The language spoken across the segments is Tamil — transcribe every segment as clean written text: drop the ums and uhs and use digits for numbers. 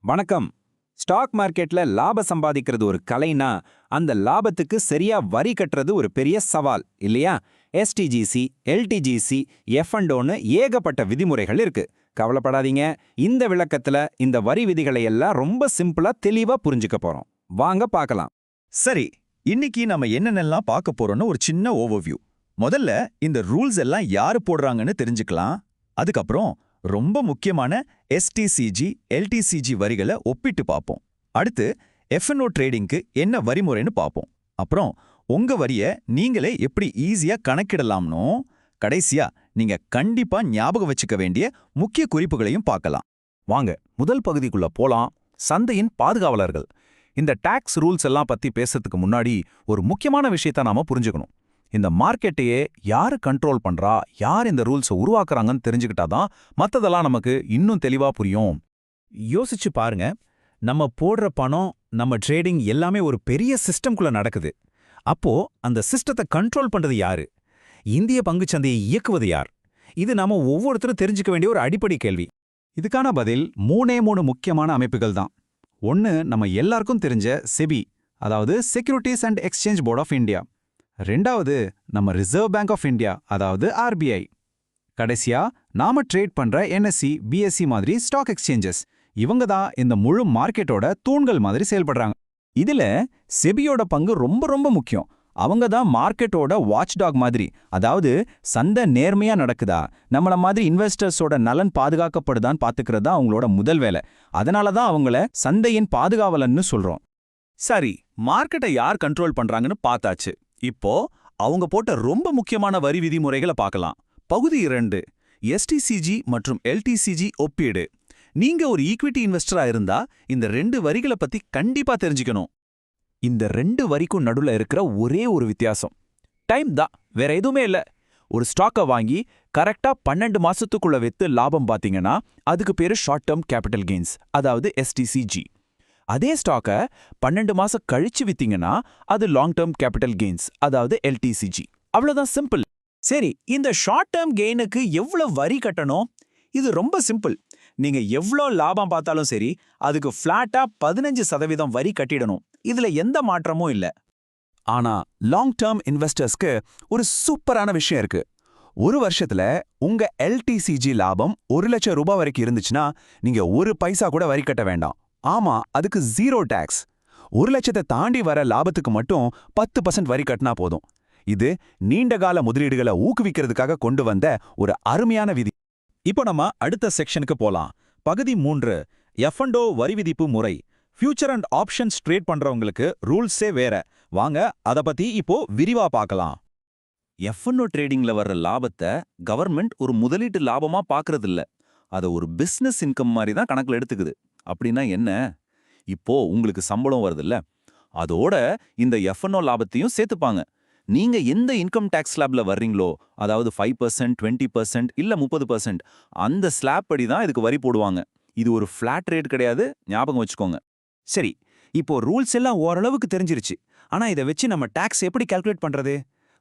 வணக்கம். ஸ்டாக் மார்க்கெட்ல லாபம் சம்பாதிக்கிறது ஒரு கலைனா, அந்த லாபத்துக்கு சரியா வரி கட்டுறது ஒரு பெரிய சவால் இல்லையா? எஸ்டிஜிசி, எல்டிஜிசி, எஃப்&ஓன்னு ஏகப்பட்ட விதிமுறைகள் இருக்கு. கவலைப்படாதீங்க, இந்த விளக்கத்துல இந்த வரி விதிகளை எல்லாம் ரொம்ப சிம்பிளா தெளிவா புரிஞ்சுக்க போறோம். வாங்க பார்க்கலாம். சரி, இன்னைக்கு நம்ம என்னென்னலாம் பார்க்க போறோம்னு ஒரு சின்ன ஓவர்வியூ. முதல்ல இந்த ரூல்ஸ் எல்லாம் யாரு போடுறாங்கன்னு தெரிஞ்சுக்கலாம். அதுக்கப்புறம் ரொம்ப முக்கியமான எஸ்டிசிஜி, எல்டிசிஜி வரிகளை ஒப்பிட்டு பார்ப்போம். அடுத்து எஃப்&ஓ ட்ரேடிங்க்கு என்ன வரிமுறைன்னு பார்ப்போம். அப்புறம் உங்க வரிய நீங்களே எப்படி ஈஸியா கணக்கிடலாம்னோ, கடைசியா நீங்க கண்டிப்பா ஞாபகம் வச்சுக்க வேண்டிய முக்கிய குறிப்புகளையும் பார்க்கலாம். வாங்க முதல் பகுதிக்குள்ள போலாம். சந்தையின் பாதுகாவலர்கள். இந்த டாக்ஸ் ரூல்ஸ் எல்லாம் பத்தி பேசுறதுக்கு முன்னாடி ஒரு முக்கியமான விஷயத்த நாம புரிஞ்சுக்கணும். இந்த மார்க்கெட்டையே யாரு கண்ட்ரோல் பண்றா, யார் இந்த ரூல்ஸை உருவாக்குறாங்கன்னு தெரிஞ்சுக்கிட்டாதான் மத்ததெல்லாம் நமக்கு இன்னும் தெளிவா புரியும். யோசிச்சு பாருங்க, நம்ம போடுற பணம், நம்ம ட்ரேடிங் எல்லாமே ஒரு பெரிய சிஸ்டம்குள்ள நடக்குது. அப்போ அந்த சிஸ்டத்தை கண்ட்ரோல் பண்றது யாரு? இந்திய பங்குச்சந்தையை இயக்குவது யார்? இது நாம ஒவ்வொருத்தரும் தெரிஞ்சுக்க வேண்டிய ஒரு அடிப்படை கேள்வி. இதுக்கான பதில் மூணே முக்கியமான அமைப்புகள் தான். ஒன்னு நம்ம எல்லாருக்கும் தெரிஞ்ச செபி, அதாவது securities and exchange board of India. ரெண்டாவது நம்ம ரிசர்வ் பேங்க் ஆஃப் இந்தியா, அதாவது ஆர்பிஐ. கடைசியா நாம ட்ரேட் பண்ற என்எஸ்சி, பிஎஸ்சி மாதிரி ஸ்டாக் எக்ஸ்சேஞ்சஸ். இவங்க தான் இந்த முழு மார்க்கெட்டோட தூண்கள் மாதிரி செயல்படுறாங்க. இதுல செபியோட பங்கு ரொம்ப முக்கியம். அவங்க தான் மார்க்கெட்டோட வாட்ச் டாக் மாதிரி. அதாவது சந்தை நேர்மையா நடக்குதா, நம்மள மாதிரி இன்வெஸ்டர்ஸோட நலன் பாதுகாக்கப்படுதான்னு பாத்துக்கிறது தான் அவங்களோட முதல் வேலை. அதனால தான் அவங்கள சந்தையின் பாதுகாவலன்னு சொல்றோம். சரி, மார்க்கெட்டை யார் கண்ட்ரோல் பண்றாங்கன்னு பார்த்தாச்சு. இப்போ அவங்க போட்ட ரொம்ப முக்கியமான வரி விதிமுறைகளை பார்க்கலாம். பகுதி 2, எஸ்டிசிஜி மற்றும் எல்டிசிஜி ஒப்பீடு. நீங்க ஒரு ஈக்விட்டி இன்வெஸ்டரா இருந்தா இந்த 2 வரிகளை பத்தி கண்டிப்பா தெரிஞ்சுக்கணும். இந்த 2 வரிக்கும் நடுவுல இருக்கிற ஒரே ஒரு வித்தியாசம் டைம் தான், வேற எதுவுமே இல்ல. ஒரு ஸ்டாக்கை வாங்கி கரெக்டா 12 மாசத்துக்குள்ள வித்து லாபம் பாத்தீங்கன்னா அதுக்கு பேரு ஷார்ட் டேர்ம் கேபிட்டல் கெயின்ஸ், அதாவது எஸ்டிசிஜி. அதே ஸ்டாக்க 12 மாசம் கழிச்சு வித்தீங்கன்னா அது லாங் டேர்ம் கேபிட்டல் கெயின்ஸ், அதாவது எல்டிசிஜி. அவ்வளவுதான், சிம்பிள். சரி, இந்த ஷார்ட் டேர்ம் கெயினுக்கு எவ்வளவு வரி கட்டணும்? இது ரொம்ப சிம்பிள். நீங்க எவ்வளோ லாபம் பார்த்தாலும் சரி, அதுக்கு ஃபிளாட்டா 15% வரி கட்டிடணும். இதுல எந்த மாற்றமும் இல்ல. ஆனா லாங் டேர்ம் இன்வெஸ்டர்ஸ்க்கு ஒரு சூப்பரான விஷயம் இருக்கு. ஒரு வருஷத்துல உங்க எல்டிசிஜி லாபம் 1 லட்சம் ரூபாய் வரைக்கும் இருந்துச்சுன்னா நீங்க ஒரு பைசா கூட வரி கட்ட வேண்டாம். ஆமா, அதுக்கு 0 டாக்ஸ். 1 லட்சத்தை தாண்டி வர லாபத்துக்கு மட்டும் 10% வரி கட்டினா போதும். இது நீண்டகால முதலீடுகளை ஊக்குவிக்கிறதுக்காக கொண்டு வந்த ஒரு அருமையான விதி. இப்போ நம்ம அடுத்த செக்ஷனுக்கு போலாம். பகுதி 3, எஃப்&ஓ வரி விதிப்பு முறை. ஃபியூச்சர் அண்ட் ஆப்ஷன்ஸ் ட்ரேட் பண்றவங்களுக்கு ரூல்ஸே வேற. வாங்க அத பத்தி இப்போ விரிவா பார்க்கலாம். எஃப்&ஓ ட்ரேடிங்ல வர்ற லாபத்தை கவர்மெண்ட் ஒரு முதலீட்டு லாபமா பாக்குறது இல்ல. அதை ஒரு பிசினஸ் இன்கம் மாதிரி தான் கணக்குல எடுத்துக்குது. அப்படின்னா என்ன? இப்போ உங்களுக்கு சம்பளம் வருதுல்ல, அதோட இந்த எஃப்&ஓ லாபத்தையும் சேர்த்துப்பாங்க. நீங்க எந்த இன்கம் டாக்ஸ் ஸ்லாப்ல வர்றீங்களோ, அதாவது 5%, 20% இல்ல 30%, அந்த ஸ்லாப் படி தான் இதுக்கு வரி போடுவாங்க. இது ஒரு ஃபிளாட் ரேட் கிடையாது, ஞாபகம் வச்சுக்கோங்க. சரி, இப்போ ரூல்ஸ் எல்லாம் ஓரளவுக்கு தெரிஞ்சிருச்சு. ஆனா இதை வச்சு நம்ம டாக்ஸ் எப்படி கால்குலேட் பண்றது?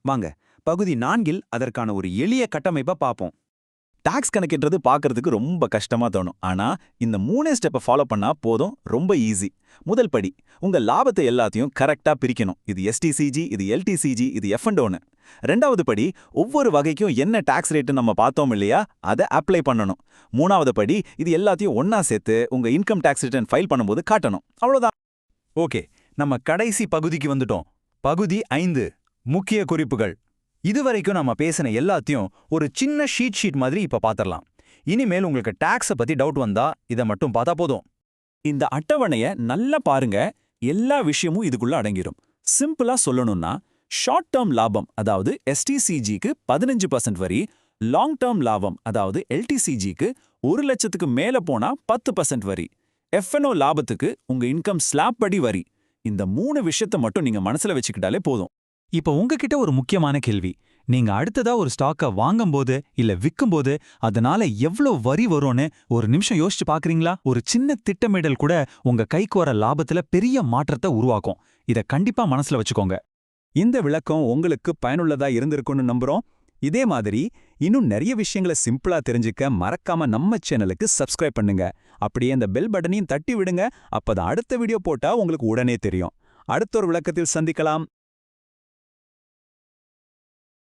வாங்க பகுதி 4 அதற்கான ஒரு எளிய கட்டமைப்பை பார்ப்போம். டாக்ஸ் கணக்கிடுறது பார்க்கறதுக்கு ரொம்ப கஷ்டமா தோணும். ஆனா இந்த 3 ஸ்டெப்பை ஃபாலோ பண்ணா போதும், ரொம்ப ஈஸி. முதல் படி, உங்க லாபத்தை எல்லாத்தையும் கரெக்டா பிரிக்கணும். இது எஸ்டிசிஜி, இது எல்டிசிஜி, இது எஃப்&ஓன்னு. ரெண்டாவது படி, ஒவ்வொரு வகைக்கும் என்ன டாக்ஸ் ரேட்டு நம்ம பார்த்தோம் இல்லையா, அதை அப்ளை பண்ணணும். மூணாவது படி, இது எல்லாத்தையும் ஒன்னா சேர்த்து உங்க இன்கம் டாக்ஸ் ரிட்டர்ன் ஃபைல் பண்ணும்போது காட்டணும். அவ்வளவுதான். ஓகே, நம்ம கடைசி பகுதிக்கு வந்துட்டோம். பகுதி 5, முக்கிய குறிப்புகள். இதுவரைக்கும் நம்ம பேசின எல்லாத்தையும் ஒரு சின்ன ஷீட் மாதிரி இப்ப பாத்திரலாம். இனிமேல் உங்களுக்கு டாக்ஸை பத்தி டவுட் வந்தா இதை மட்டும் பார்த்தா போதும். இந்த அட்டவணைய நல்லா பாருங்க, எல்லா விஷயமும் இதுக்குள்ள அடங்கிடும். சிம்பிளா சொல்லணும்னா, ஷார்ட் டேர்ம் லாபம், அதாவது எஸ்டிசிஜிக்கு 15% வரி, லாங் டேர்ம் லாபம், அதாவது எல்டிசிஜிக்கு 1 லட்சத்துக்கு மேல போனா 10% வரி, எஃப்&ஓ லாபத்துக்கு உங்க இன்கம் ஸ்லாப் படி வரி. இந்த 3 விஷயத்தை மட்டும் நீங்க மனசுல வச்சுக்கிட்டாலே போதும். இப்ப உங்ககிட்ட ஒரு முக்கியமான கேள்வி. நீங்க அடுத்ததா ஒரு ஸ்டாக்க வாங்கும்போது இல்ல விக்கும்போது அதனால எவ்வளவு வரி வரும்னு ஒரு நிமிஷம் யோசிச்சு பாக்குறீங்களா? ஒரு சின்ன திட்டமிடல் கூட உங்க கைக்கு வர லாபத்துல பெரிய மாற்றத்தை உருவாக்கும். இத கண்டிப்பா மனசுல வச்சுக்கோங்க. இந்த விளக்கம் உங்களுக்கு பயனுள்ளதா இருந்திருக்கும்னு நம்புறோம். இதே மாதிரி இன்னும் நிறைய விஷயங்களை சிம்பிளா தெரிஞ்சுக்க மறக்காம நம்ம சேனலுக்கு சப்ஸ்கிரைப் பண்ணுங்க. அப்படியே அந்த பெல் பட்டனையும் தட்டி விடுங்க. அப்பதான் அடுத்த வீடியோ போட்டா உங்களுக்கு உடனே தெரியும். அடுத்த ஒரு விளக்கத்தில் சந்திக்கலாம்.